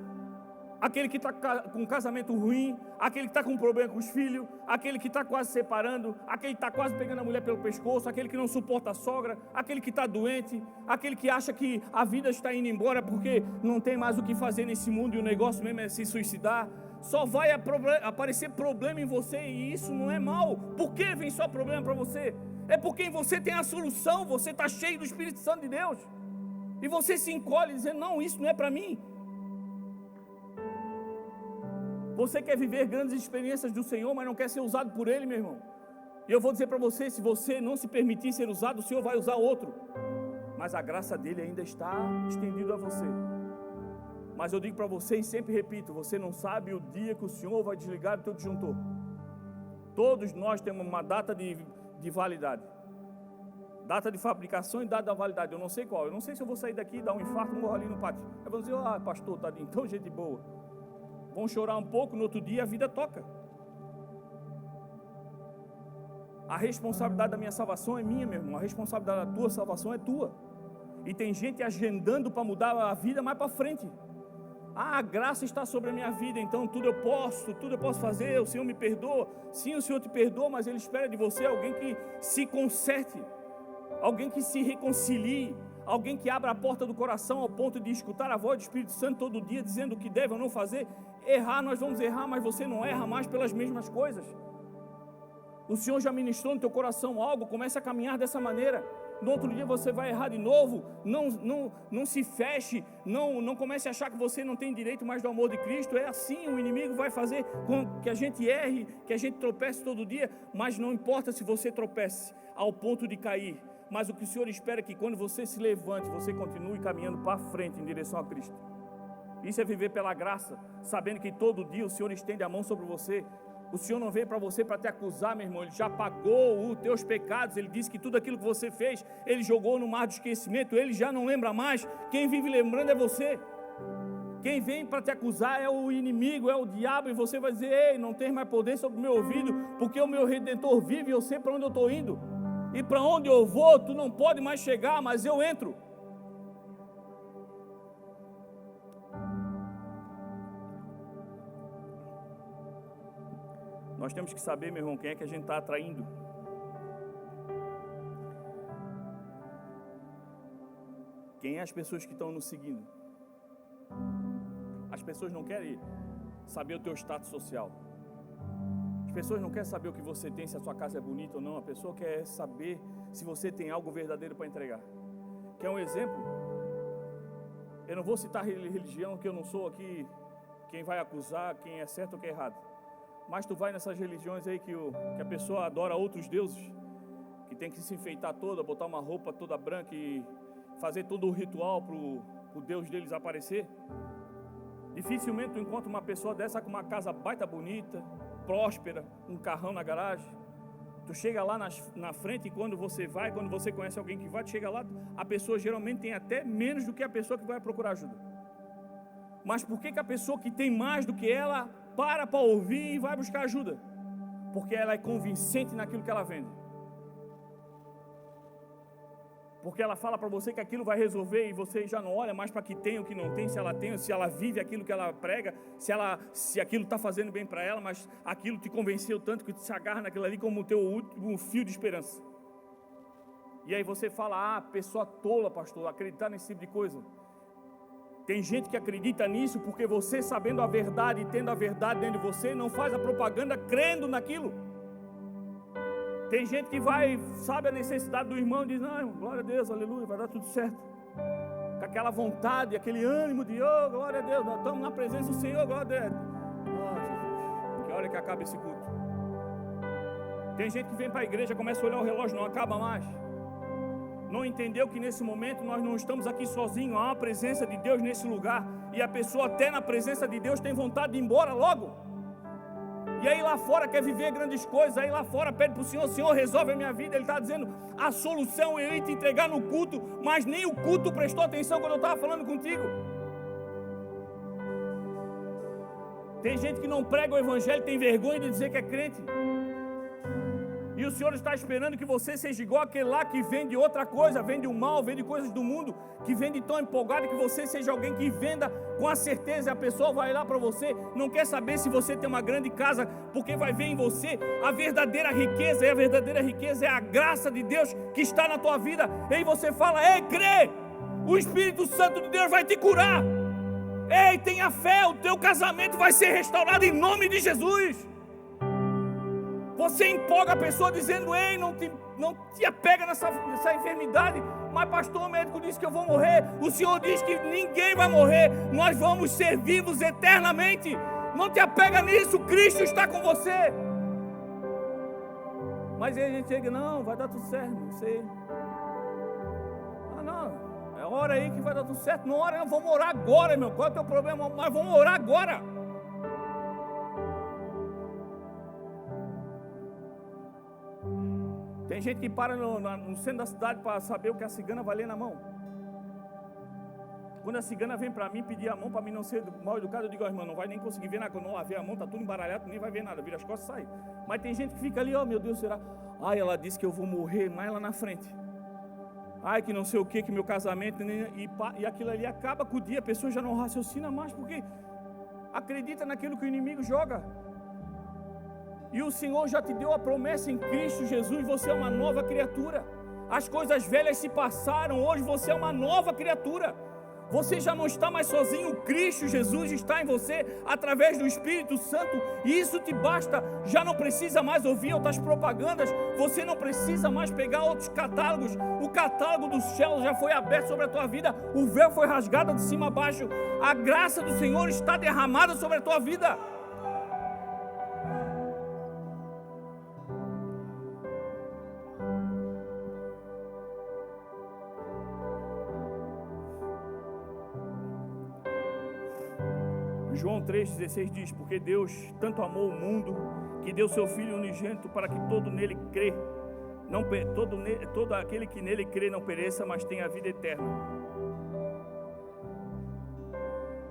aquele que está com um casamento ruim, aquele que está com um problema com os filhos, aquele que está quase separando, aquele que está quase pegando a mulher pelo pescoço, aquele que não suporta a sogra, aquele que está doente, aquele que acha que a vida está indo embora porque não tem mais o que fazer nesse mundo e o negócio mesmo é se suicidar. Só vai aparecer problema em você, e isso não é mal. Por que vem só problema para você? É porque em você tem a solução, você está cheio do Espírito Santo de Deus, e você se encolhe dizendo: não, isso não é para mim. Você quer viver grandes experiências do Senhor, mas não quer ser usado por Ele, meu irmão. E eu vou dizer para você, se você não se permitir ser usado, o Senhor vai usar outro. Mas a graça dele ainda está estendida a você. Mas eu digo para você e sempre repito, você não sabe o dia que o Senhor vai desligar o teu disjuntor. Todos nós temos uma data de validade. Data de fabricação e data da validade. Eu não sei qual. Eu não sei se eu vou sair daqui e dar um infarto e morrer ali no pátio. Aí vão dizer, pastor, tadinho, tão gente boa. Vão chorar um pouco, no outro dia a vida toca. A responsabilidade da minha salvação é minha, meu irmão. A responsabilidade da tua salvação é tua. E tem gente agendando para mudar a vida mais para frente. A graça está sobre a minha vida, então tudo eu posso fazer, o Senhor me perdoa. Sim, o Senhor te perdoa, mas Ele espera de você alguém que se conserte, alguém que se reconcilie, alguém que abra a porta do coração ao ponto de escutar a voz do Espírito Santo todo dia, dizendo o que deve ou não fazer. Errar, nós vamos errar, mas você não erra mais pelas mesmas coisas. O Senhor já ministrou no teu coração algo, comece a caminhar dessa maneira. No outro dia você vai errar de novo. Não se feche, não comece a achar que você não tem direito mais do amor de Cristo. É assim, o inimigo vai fazer com que a gente erre, que a gente tropece todo dia, mas não importa se você tropece ao ponto de cair. Mas o que o Senhor espera é que quando você se levante, você continue caminhando para frente em direção a Cristo. Isso é viver pela graça, sabendo que todo dia o Senhor estende a mão sobre você. O Senhor não veio para você para te acusar, meu irmão. Ele já pagou os teus pecados. Ele disse que tudo aquilo que você fez, Ele jogou no mar do esquecimento. Ele já não lembra mais. Quem vive lembrando é você. Quem vem para te acusar é o inimigo, é o diabo. E você vai dizer, ei, não tem mais poder sobre o meu ouvido, porque o meu Redentor vive e eu sei para onde eu estou indo. E para onde eu vou, tu não pode mais chegar, mas eu entro. Nós temos que saber, meu irmão, quem é que a gente está atraindo. Quem é as pessoas que estão nos seguindo? As pessoas não querem saber o teu status social. As pessoas não querem saber o que você tem, se a sua casa é bonita ou não. A pessoa quer saber se você tem algo verdadeiro para entregar. Quer um exemplo? Eu não vou citar religião, que eu não sou aqui quem vai acusar quem é certo ou quem é errado. Mas tu vai nessas religiões aí que a pessoa adora outros deuses, que tem que se enfeitar toda, botar uma roupa toda branca e fazer todo o ritual para o Deus deles aparecer. Dificilmente tu encontra uma pessoa dessa com uma casa baita bonita, próspera, um carrão na garagem. Tu chega lá na frente e quando você conhece alguém que vai, tu chega lá, a pessoa geralmente tem até menos do que a pessoa que vai procurar ajuda. Mas por que a pessoa que tem mais do que ela para ouvir e vai buscar ajuda? Porque ela é convincente naquilo que ela vende. Porque ela fala para você que aquilo vai resolver e você já não olha mais para que tem ou que não tem, se ela tem, se ela vive aquilo que ela prega, se aquilo está fazendo bem para ela, mas aquilo te convenceu tanto que tu se agarra naquilo ali como o teu último fio de esperança. E aí você fala, pessoa tola, pastor, acreditar nesse tipo de coisa. Tem gente que acredita nisso porque você, sabendo a verdade e tendo a verdade dentro de você, não faz a propaganda crendo naquilo. Tem gente que sabe a necessidade do irmão e diz, não, irmão, glória a Deus, aleluia, vai dar tudo certo. Com aquela vontade, aquele ânimo de, glória a Deus, nós estamos na presença do Senhor, glória a Deus. Jesus, que hora que acaba esse culto. Tem gente que vem para a igreja, começa a olhar o relógio, não acaba mais. Não entendeu que nesse momento nós não estamos aqui sozinhos, há uma presença de Deus nesse lugar. E a pessoa até na presença de Deus tem vontade de ir embora logo. E aí lá fora quer viver grandes coisas, aí lá fora pede para o Senhor, Senhor, resolve a minha vida. Ele está dizendo, a solução eu ia te entregar no culto, mas nem o culto prestou atenção quando eu estava falando contigo. Tem gente que não prega o evangelho, tem vergonha de dizer que é crente. E o Senhor está esperando que você seja igual aquele lá que vende outra coisa, vende o mal, vende coisas do mundo, que vende tão empolgado, que você seja alguém que venda com a certeza. A pessoa vai lá para você, não quer saber se você tem uma grande casa, porque vai ver em você a verdadeira riqueza, e a verdadeira riqueza é a graça de Deus que está na tua vida. E aí você fala, ei, crê, o Espírito Santo de Deus vai te curar. Ei, tenha fé, o teu casamento vai ser restaurado em nome de Jesus. Você empolga a pessoa dizendo, ei, não te apega nessa enfermidade. Mas pastor, o médico disse que eu vou morrer. O Senhor diz que ninguém vai morrer. Nós vamos ser vivos eternamente. Não te apega nisso, Cristo está com você. Mas aí a gente chega, não, vai dar tudo certo, não sei. Não, é hora aí que vai dar tudo certo. Não, hora não, vamos orar agora, meu. Qual é o teu problema? Mas vamos orar agora. Tem gente que para no centro da cidade para saber o que a cigana vai ler na mão. Quando a cigana vem para mim pedir a mão para mim não ser mal educado, eu digo, irmão, não vai nem conseguir ver nada. Quando não lavei a mão, está tudo embaralhado, nem vai ver nada, vira as costas e sai. Mas tem gente que fica ali, meu Deus, será? Ai, ela disse que eu vou morrer mais lá na frente. Ai, que não sei o que meu casamento, e aquilo ali acaba com o dia, a pessoa já não raciocina mais, porque acredita naquilo que o inimigo joga. E o Senhor já te deu a promessa em Cristo Jesus, você é uma nova criatura. As coisas velhas se passaram, hoje você é uma nova criatura. Você já não está mais sozinho, Cristo Jesus está em você, através do Espírito Santo, e isso te basta. Já não precisa mais ouvir outras propagandas, você não precisa mais pegar outros catálogos. O catálogo dos céus já foi aberto sobre a tua vida, o véu foi rasgado de cima a baixo, a graça do Senhor está derramada sobre a tua vida. João 3,16 diz, porque Deus tanto amou o mundo, que deu seu Filho unigênito para que todo nele crê, todo aquele que nele crê não pereça, mas tenha a vida eterna.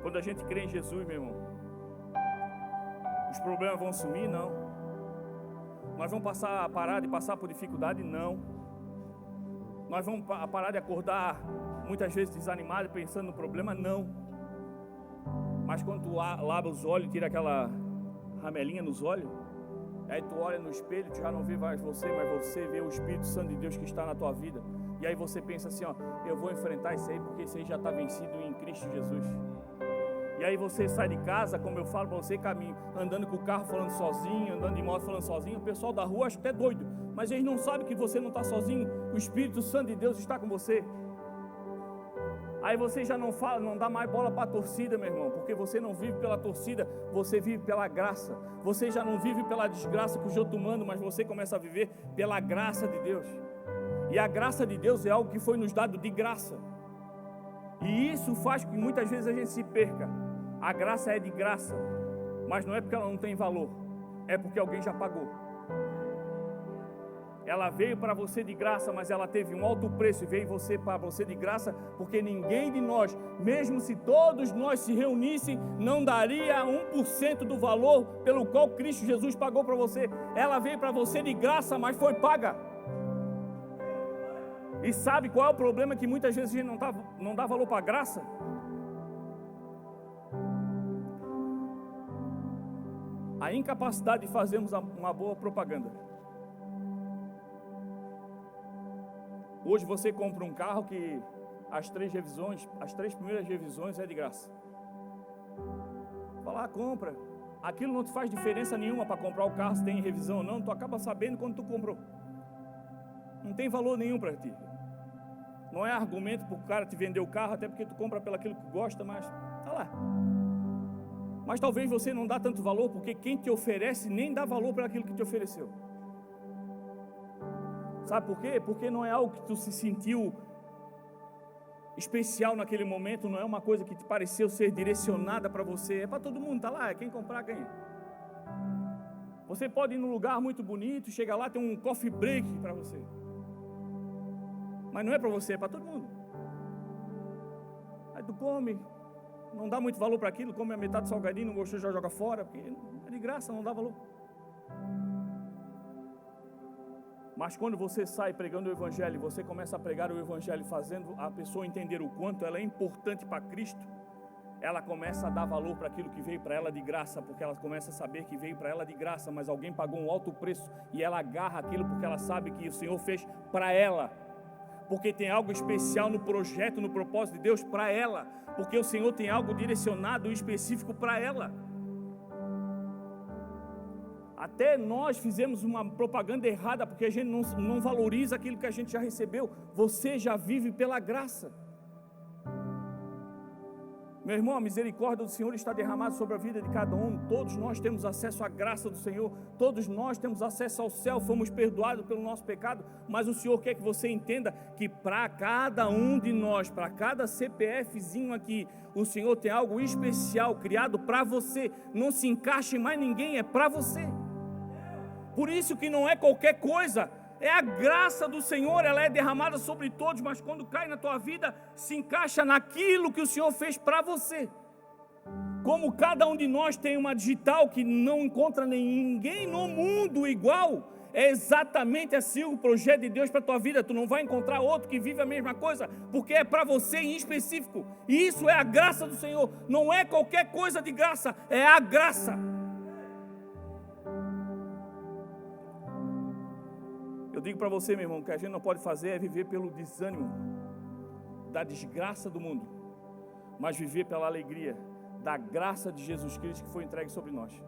Quando a gente crê em Jesus, meu irmão, os problemas vão sumir? Não. Nós vamos parar de passar por dificuldade? Não. Nós vamos parar de acordar muitas vezes desanimado, pensando no problema? Não. Mas quando tu lava os olhos, tira aquela ramelinha nos olhos, aí tu olha no espelho, tu já não vê mais você, mas você vê o Espírito Santo de Deus que está na tua vida. E aí você pensa assim, eu vou enfrentar isso aí, porque isso aí já está vencido em Cristo Jesus. E aí você sai de casa, como eu falo para você, andando com o carro falando sozinho, andando de moto falando sozinho, o pessoal da rua acha até doido, mas eles não sabem que você não está sozinho, o Espírito Santo de Deus está com você. Aí você já não fala, não dá mais bola para a torcida, meu irmão, porque você não vive pela torcida, você vive pela graça. Você já não vive pela desgraça que os outros mandam, mas você começa a viver pela graça de Deus. E a graça de Deus é algo que foi nos dado de graça. E isso faz com que muitas vezes a gente se perca. A graça é de graça, mas não é porque ela não tem valor, é porque alguém já pagou. Ela veio para você de graça, mas ela teve um alto preço e veio para você de graça, porque ninguém de nós, mesmo se todos nós se reunissem, não daria 1% do valor pelo qual Cristo Jesus pagou para você. Ela veio para você de graça, mas foi paga. E sabe qual é o problema? Que muitas vezes a gente não dá valor para a graça. A incapacidade de fazermos uma boa propaganda. Hoje você compra um carro que as três primeiras revisões é de graça. Vai lá, compra. Aquilo não te faz diferença nenhuma para comprar o carro, se tem revisão ou não, tu acaba sabendo quando tu comprou. Não tem valor nenhum para ti. Não é argumento para o cara te vender o carro, até porque tu compra pelo aquilo que gosta, mas tá lá. Mas talvez você não dá tanto valor, porque quem te oferece nem dá valor para aquilo que te ofereceu. Sabe por quê? Porque não é algo que tu se sentiu especial naquele momento, não é uma coisa que te pareceu ser direcionada para você, é para todo mundo, tá lá, quem comprar ganha. Você pode ir num lugar muito bonito, chega lá, tem um coffee break para você, mas não é para você, é para todo mundo. Aí tu come, não dá muito valor para aquilo, come a metade do salgadinho, não gostou, já joga fora, porque é de graça, não dá valor. Mas quando você sai pregando o Evangelho, você começa a pregar o Evangelho, fazendo a pessoa entender o quanto ela é importante para Cristo, ela começa a dar valor para aquilo que veio para ela de graça, porque ela começa a saber que veio para ela de graça, mas alguém pagou um alto preço, e ela agarra aquilo porque ela sabe que o Senhor fez para ela, porque tem algo especial no projeto, no propósito de Deus para ela, porque o Senhor tem algo direcionado e específico para ela. Até nós fizemos uma propaganda errada, porque a gente não valoriza aquilo que a gente já recebeu. Você já vive pela graça. Meu irmão, a misericórdia do Senhor está derramada sobre a vida de cada um. Todos nós temos acesso à graça do Senhor. Todos nós temos acesso ao céu. Fomos perdoados pelo nosso pecado. Mas o Senhor quer que você entenda que para cada um de nós, para cada CPFzinho aqui, o Senhor tem algo especial criado para você. Não se encaixa em mais ninguém, é para você. Por isso que não é qualquer coisa. É a graça do Senhor, ela é derramada sobre todos, mas quando cai na tua vida, se encaixa naquilo que o Senhor fez para você. Como cada um de nós tem uma digital que não encontra ninguém no mundo igual, é exatamente assim o projeto de Deus para a tua vida. Tu não vai encontrar outro que vive a mesma coisa, porque é para você em específico. E isso é a graça do Senhor, não é qualquer coisa de graça, é a graça. Eu digo para você, meu irmão, que a gente não pode fazer é viver pelo desânimo da desgraça do mundo, mas viver pela alegria da graça de Jesus Cristo que foi entregue sobre nós.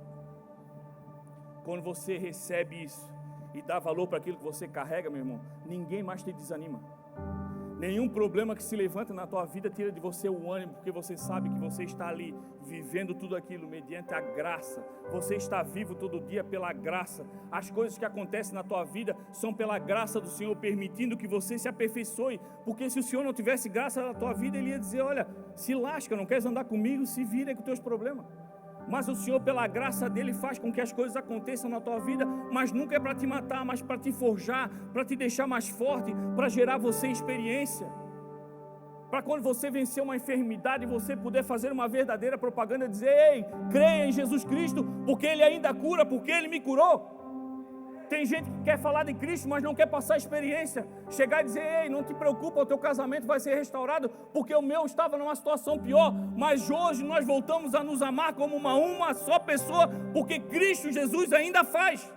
Quando você recebe isso e dá valor para aquilo que você carrega, meu irmão, ninguém mais te desanima. Nenhum problema que se levanta na tua vida tira de você o ânimo, porque você sabe que você está ali vivendo tudo aquilo mediante a graça. Você está vivo todo dia pela graça. As coisas que acontecem na tua vida são pela graça do Senhor, permitindo que você se aperfeiçoe. Porque se o Senhor não tivesse graça na tua vida, Ele ia dizer: olha, se lasca, não queres andar comigo, se vira com os teus problemas. Mas o Senhor, pela graça dEle, faz com que as coisas aconteçam na tua vida, mas nunca é para te matar, mas para te forjar, para te deixar mais forte, para gerar você experiência. Para quando você vencer uma enfermidade, você poder fazer uma verdadeira propaganda, dizer: ei, creia em Jesus Cristo, porque Ele ainda cura, porque Ele me curou. Tem gente que quer falar de Cristo, mas não quer passar experiência. Chegar e dizer: ei, não te preocupa, o teu casamento vai ser restaurado, porque o meu estava numa situação pior. Mas hoje nós voltamos a nos amar como uma só pessoa, porque Cristo Jesus ainda faz.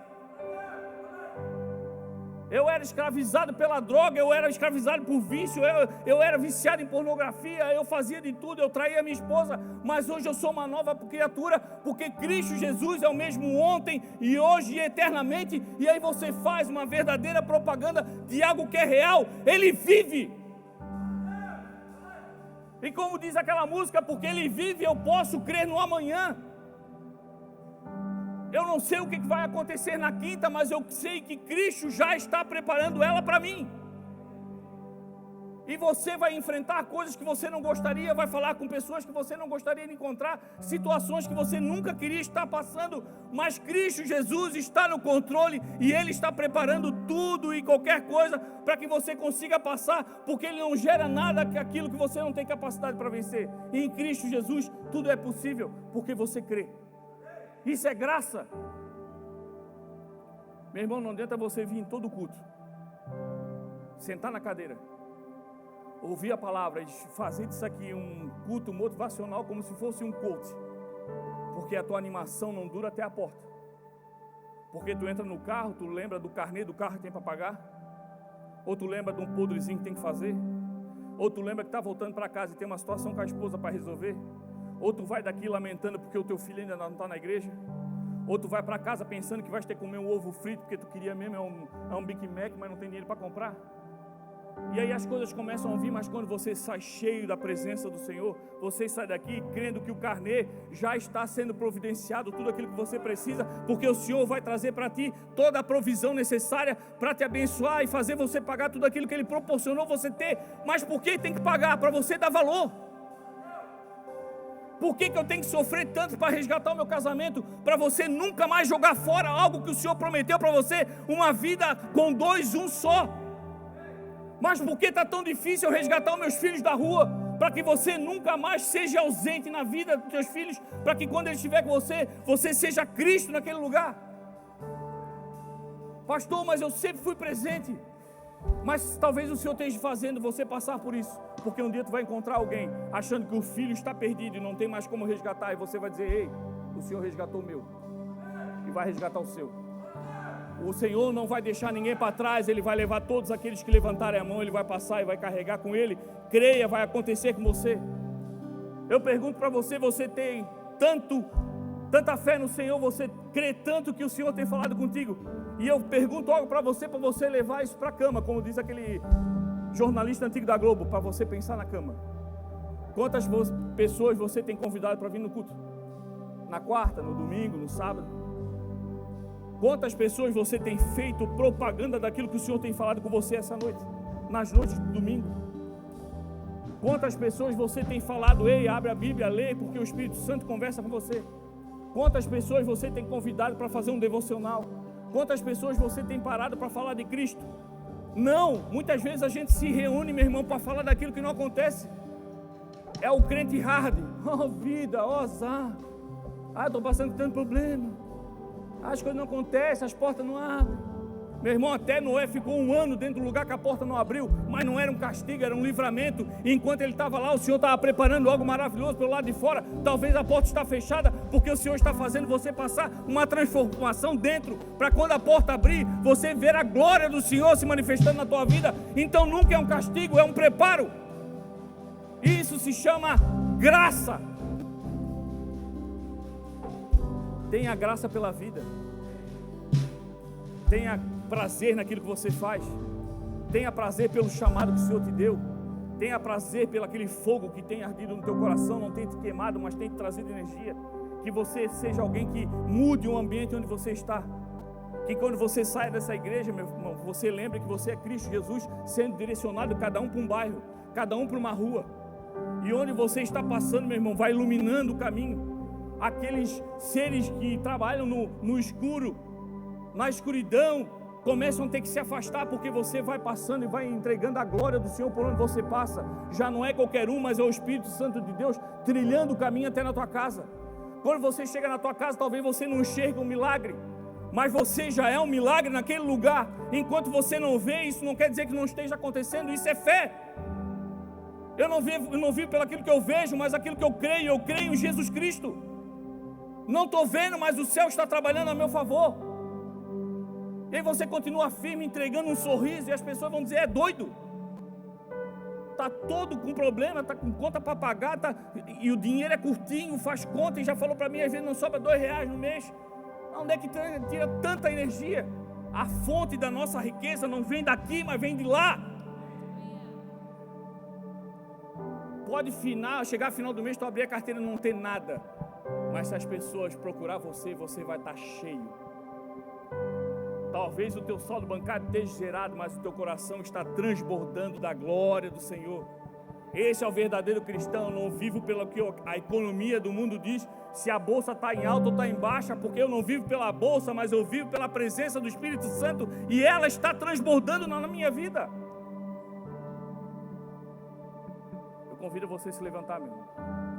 Eu era escravizado pela droga, eu era escravizado por vício, eu era viciado em pornografia, eu fazia de tudo, eu traía minha esposa, mas hoje eu sou uma nova criatura, porque Cristo Jesus é o mesmo ontem e hoje e eternamente. E aí você faz uma verdadeira propaganda de algo que é real. Ele vive. E como diz aquela música, porque Ele vive, eu posso crer no amanhã. Eu não sei o que vai acontecer na quinta, mas eu sei que Cristo já está preparando ela para mim. E você vai enfrentar coisas que você não gostaria, vai falar com pessoas que você não gostaria de encontrar, situações que você nunca queria estar passando, mas Cristo Jesus está no controle e Ele está preparando tudo e qualquer coisa para que você consiga passar, porque Ele não gera nada que aquilo que você não tem capacidade para vencer. E em Cristo Jesus tudo é possível, porque você crê. Isso é graça. Meu irmão, não adianta você vir em todo culto, sentar na cadeira, ouvir a palavra e fazer disso aqui um culto motivacional como se fosse um coach, porque a tua animação não dura até a porta. Porque tu entra no carro, tu lembra do carnê do carro que tem para pagar, ou tu lembra de um podrezinho que tem que fazer, ou tu lembra que está voltando para casa e tem uma situação com a esposa para resolver, ou tu vai daqui lamentando porque o teu filho ainda não está na igreja, ou tu vai para casa pensando que vais ter que comer um ovo frito porque tu queria mesmo é um Big Mac, mas não tem dinheiro para comprar. E aí as coisas começam a vir, mas quando você sai cheio da presença do Senhor, você sai daqui crendo que o carnê já está sendo providenciado, tudo aquilo que você precisa, porque o Senhor vai trazer para ti toda a provisão necessária para te abençoar e fazer você pagar tudo aquilo que Ele proporcionou você ter. Mas por que tem que pagar? Para você dar valor. Por que eu tenho que sofrer tanto para resgatar o meu casamento? Para você nunca mais jogar fora algo que o Senhor prometeu para você, uma vida com dois, um só. Mas por que está tão difícil eu resgatar os meus filhos da rua? Para que você nunca mais seja ausente na vida dos seus filhos, para que quando ele estiver com você, você seja Cristo naquele lugar. Pastor, mas eu sempre fui presente. Mas talvez o Senhor esteja fazendo você passar por isso, porque um dia tu vai encontrar alguém achando que o filho está perdido e não tem mais como resgatar, e você vai dizer: ei, o Senhor resgatou o meu e vai resgatar o seu. O Senhor não vai deixar ninguém para trás, Ele vai levar todos aqueles que levantarem a mão, Ele vai passar e vai carregar com Ele. Creia, vai acontecer com você. Eu pergunto para você, você tem tanta fé no Senhor, você crê tanto que o Senhor tem falado contigo? E eu pergunto algo para você levar isso para a cama, como diz aquele jornalista antigo da Globo, para você pensar na cama. Quantas pessoas você tem convidado para vir no culto? Na quarta, no domingo, no sábado? Quantas pessoas você tem feito propaganda daquilo que o Senhor tem falado com você essa noite? Nas noites de domingo? Quantas pessoas você tem falado, ei, abre a Bíblia, lê, porque o Espírito Santo conversa com você? Quantas pessoas você tem convidado para fazer um devocional? Quantas pessoas você tem parado para falar de Cristo? Não, muitas vezes a gente se reúne, meu irmão, para falar daquilo que não acontece. É o crente hard. Oh vida, oh azar. Estou passando tanto problema. As coisas não acontecem, as portas não abrem. Meu irmão, até Noé ficou 1 ano dentro do lugar que a porta não abriu, mas não era um castigo, era um livramento. E enquanto ele estava lá, o Senhor estava preparando algo maravilhoso pelo lado de fora. Talvez a porta está fechada, porque o Senhor está fazendo você passar uma transformação dentro, para quando a porta abrir, você ver a glória do Senhor se manifestando na tua vida. Então nunca é um castigo, é um preparo. Isso se chama graça. Tenha graça pela vida. Tenha prazer naquilo que você faz. Tenha prazer pelo chamado que o Senhor te deu. Tenha prazer pelo aquele fogo que tem ardido no teu coração. Não tem te queimado, mas tem te trazido energia. Que você seja alguém que mude o ambiente onde você está. Que quando você saia dessa igreja, meu irmão, você lembre que você é Cristo Jesus, sendo direcionado cada um para um bairro, cada um para uma rua. E onde você está passando, meu irmão, vai iluminando o caminho. Aqueles seres que trabalham no escuro, na escuridão, começam a ter que se afastar, porque você vai passando e vai entregando a glória do Senhor por onde você passa. Já não é qualquer um, mas é o Espírito Santo de Deus trilhando o caminho até na tua casa. Quando você chega na tua casa, talvez você não enxergue um milagre, mas você já é um milagre naquele lugar. Enquanto você não vê, isso não quer dizer que não esteja acontecendo. Isso é fé. Eu não vivo pelo aquilo que eu vejo, mas aquilo que eu creio em Jesus Cristo. Não estou vendo, mas o céu está trabalhando a meu favor. E aí você continua firme, entregando um sorriso, e as pessoas vão dizer, é doido. Está todo com problema, está com conta para pagar, e o dinheiro é curtinho, faz conta, e já falou para mim, às vezes não sobra R$2 no mês. Onde é que tira tanta energia? A fonte da nossa riqueza não vem daqui, mas vem de lá. Pode chegar final do mês, tu abrir a carteira e não ter nada. Mas se as pessoas procurar você vai estar cheio. Talvez o teu saldo bancário esteja zerado, mas o teu coração está transbordando da glória do Senhor. Esse é o verdadeiro cristão. Não vivo pelo que a economia do mundo diz, se a bolsa está em alta ou está em baixa, porque eu não vivo pela bolsa, mas eu vivo pela presença do Espírito Santo, e ela está transbordando na minha vida. Eu convido você a se levantar, meu irmão.